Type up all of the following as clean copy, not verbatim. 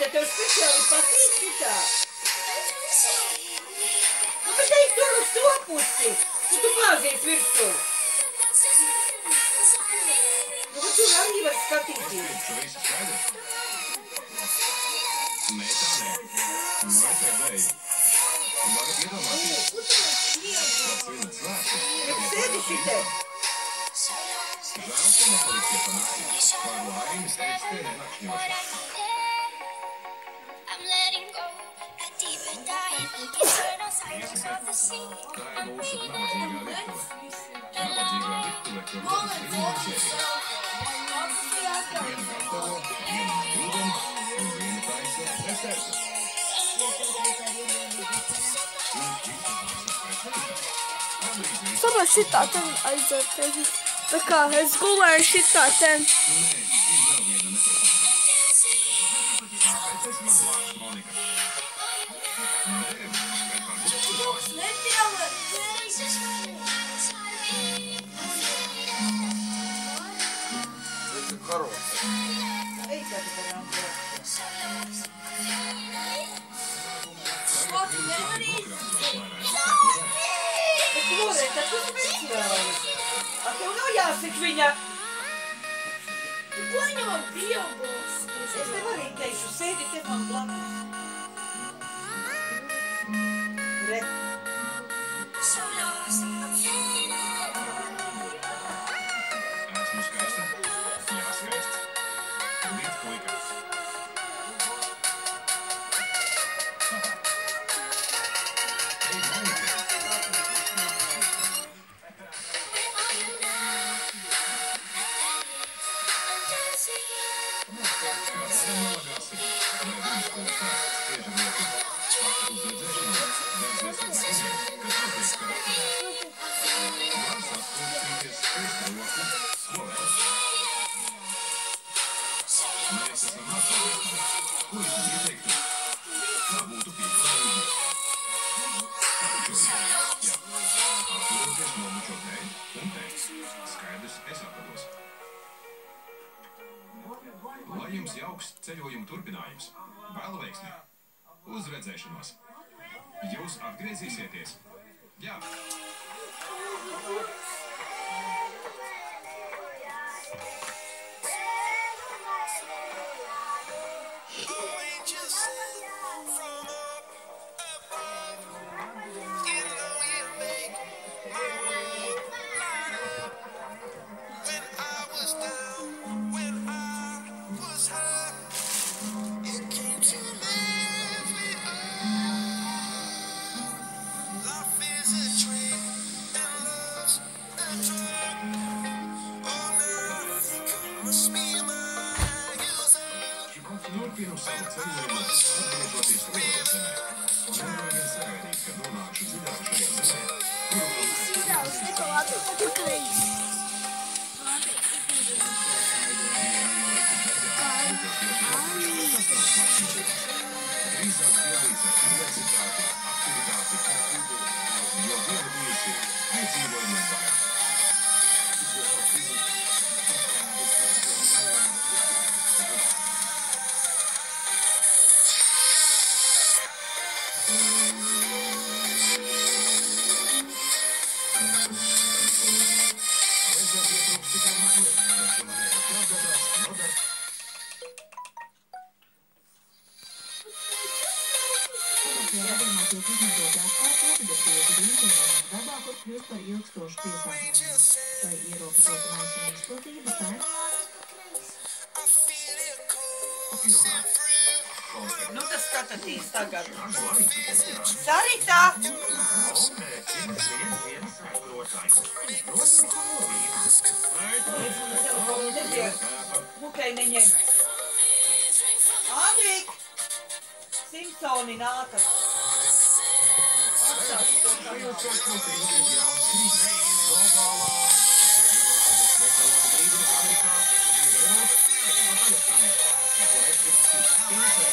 ja tev speciāli patīk šitā. Nu, bet ej tur uz to pusi, un tu bāzies virsū. Nu, bet tur arī var skatīties. Šo visu skaidrs? Nē, tā nē. Vai te vēji? Varu iedomāties. Tas viens svēts. Bet sēdi šitē. Žēl, ka nepalicie pa nakti. Par laimes ekstēri nakšņošana. Tā ir mūsu nabadzīgā virtuve. Nabadzīgā virtuve, kur rodas brīnums ēdiens. Viena gatavo, viena ūdeni un viena taisa desertu. Sabā šitā ten aizvērties. Tā kā es gulēju šitā ten. Nē, ir vēl viena nepatīkama. Kāpēc esi man blakus, Monika? Nē, bet varbūt tu blakus. Ej, kā tu par Andrē. Bet Lorē, tad tu speciāli. A tev nav jāsik viņa. Ko viņam pieaugos? Es tev arī teikšu, sēdi te man blakus. Re. Esmu skaista? Jā, skaists. Līdz puika. Ej, Monika. Kāds tam nolagāsi? Vai viņš kaut kāds spieža roku? Paka uzredzēšanā, dārzies ar suņiem, kas notiek karakterā. Var sastūpīties, spieža roku, skolēt. Mēs esam mazsavietami. Ko es man ieteiktu? Kā būtu pieklājīgi? Jā. Atturoties nomučo tēju un teikt. Skaidrs, es atvados. Lai jums jauks ceļojuma turpinājums. Vēlu veiksmi. Uz redzēšanos. Jūs atgriezīsieties? Jā. Turpinu savu ceļojumu, atgriežoties Rodas zemē. Nevaru vien sagaidīt, kad nonākšu dziļāk šajā zemē, kuru drīzāk piedalīts ar universitāti, aktivitāti, jo viena bijusi piedzīvojuma vairāk. tiek izmantotās kā produktīvas brīvdienām dabā, kur kļūst par ilgstošu piesārņojumu. Lai ierobežotu maisiņu izplatību, tā ir Nu, tas skatāties tagad. Sarita! Mukai neņem. Andrik! Simpsoni nākat. Atstāšu to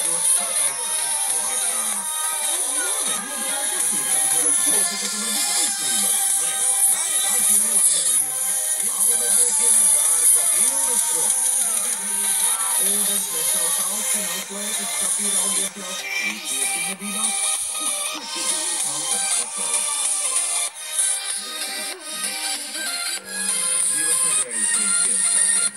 Thank you. Ūdens nesauc austi, nav klēpes, papīra augies jau. Īstiesi nebīnās. Austenes pasauli. Divas nedēļas līdz Ziemassvētkiem.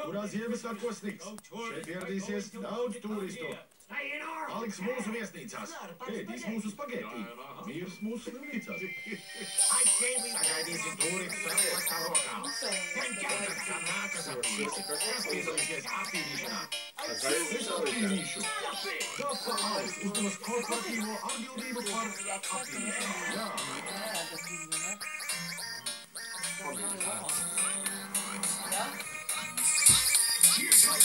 Kurā Ziemassvētkos sniks? Šeit ieradīsies daudz turistu. Paliks mūsu viesnīcās. Ēdīs mūsu spagetī. Mirs mūsu slimnīcās. Sagaidīsim turistus ar plakā rokām. Kad nākas aptīsi, kas piedalīsies aptīrīšanā? Es aptīrīšu. Dapa Alis uzņemas korporatīvo atbildību par aptīrīšanu. Jā.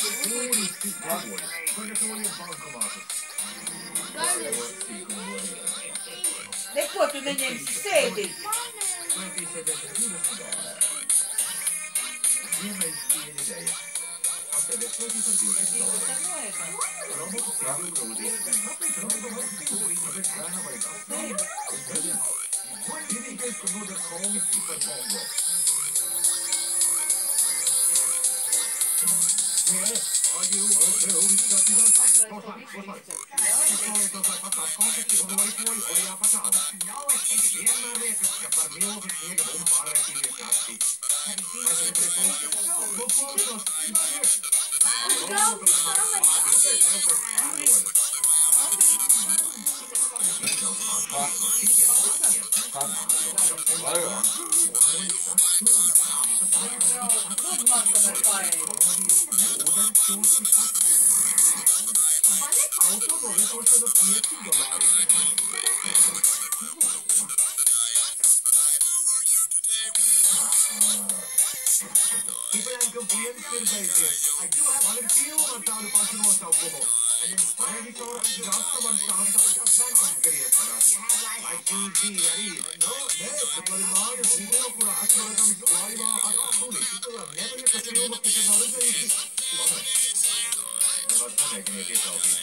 Turisti darbojas. Sagatavojiet bankomātus. Neko tu neņemsi sēdī. Ziemeļs ideja. Atsevies svētīt par $20. Robotu sēdī grūdīt. Kāpēc robotu? Kāpēc bērna vajag atstāt? Vienīgais, kur nodar komis, super bongo. Aju, teorijas kārtībās. Poslēdz. Izpolietos, lai patās konteksti un laipoju lejā pa tādu. Vienmēr liekas, ka par milzu sniega bumbu pārvērtīties kāds cits. Vai tad ir priekšums? Nu, portos, priekš. Auto no vietošana $5. Tipēnkam dienas ir beidzies. Man ir filma ar tādu pašu nosaukumu. Režisora Gasta man stāsta, kas gan atgriešanās. Vai TV arī? No, nē, bet man ir mājas video, kurā esmu redzams laivā ar suni. Nepaļa, ka filma nekad nav redzējusi. Nevar pamēģiniet ietaupīt.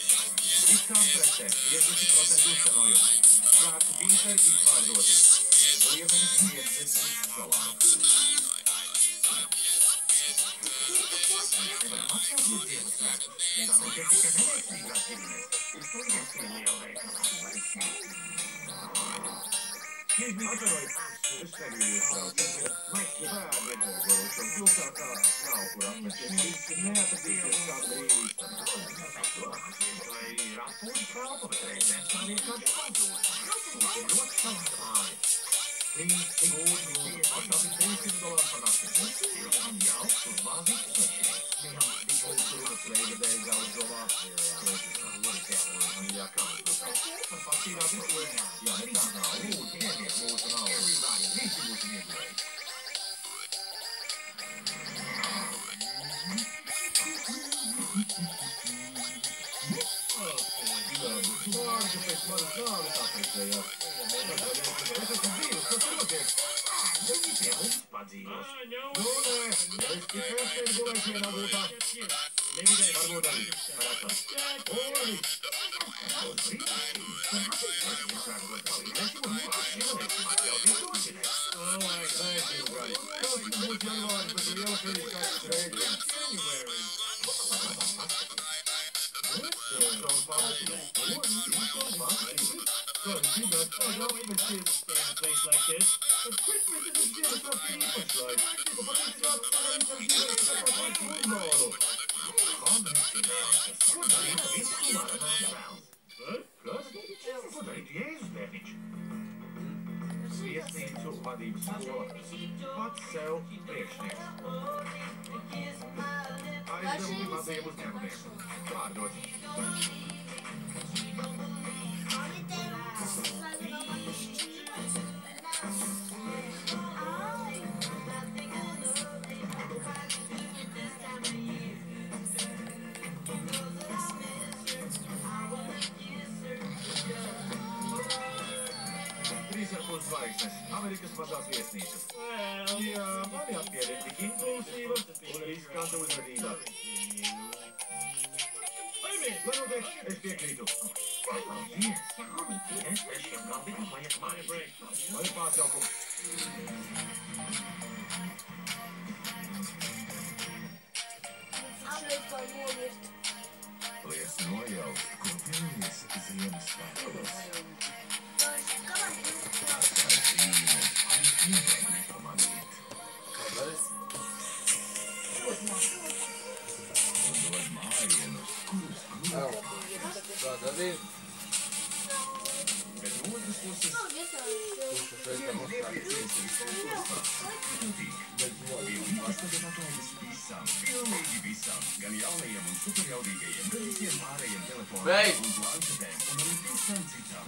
Visām precēm 50% uzcenojumi. Svērtu bītari izpārdoti. Liemenis 50 dolāri. Nevar atļauties Ziemassvētkus. Tā notiek tikai neveiksmīgās ģimenēs. Uz to iesīja liela veikalā. Atvainojiet, es nebiju iestraucies. Maiks bērnu nepogojuši un pilsētā nav kur apmeties. Visi neatradīsies kādu brīvu īstenā. Vai rapūri kalpa, bet reizēm stāvīja kādu padūri. Mums ir ļoti savas mājas. 3 $300 par nakti. Jauks un mazīgs svešs. Mūsu runas veiga dēļ daudz domā. Jā, kā par faktīrāk izslēgt. Jā, nekā nav. Lūdzu, ņemiet mūsu naudu. Visi mūsu iegulēji. Vārdu pēc manas nāves apritējās. Es esmu dzīvs, kas notiek? Viņi pie mums padzīvos. Nu, nē, es tikai apsteidz gulēs vienā gultā. Varbūt arī. Parātā. Oi! Tas brīnišķīgi. Es nesākot palīdzēšu un pāršķirēšu atļauties došanai. Nē, Ilgai. Tas būs janvārs, bet liela kritiskāks rēģiem. January. So, you know, I don't even see it in a place like this. But Christmas is a gym, it's not famous, right? But it's not time for you to step up like football. Viesnīcu vadības skola. Pats sev priekšnieks. Aizdevumi mazajiem uzņēmumiem. Vārdots. Zvaigznes, Amerikas mazās viesnīcas. Jā, mani atpieļ ir tik impulsīva un riskanta uzvedība. Lai notiek, es piekrītu. Paldies! Es šiem galdiem vajag mājās. Vai ir pārtraukums? Liec nojaust, ko pilnīs Ziemassvētkos. Pilnīgi visam, gan jaunajiem un superjaudīgajiem, gan visiem ārējiem telefoniem un planšetēm un arī visam citam.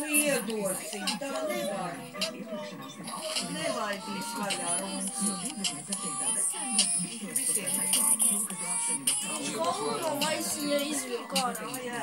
Iedosim, tā nevajag. Nevaidīs vaļā runas. Kaut kā maisiņa izvilk ārā. Jā.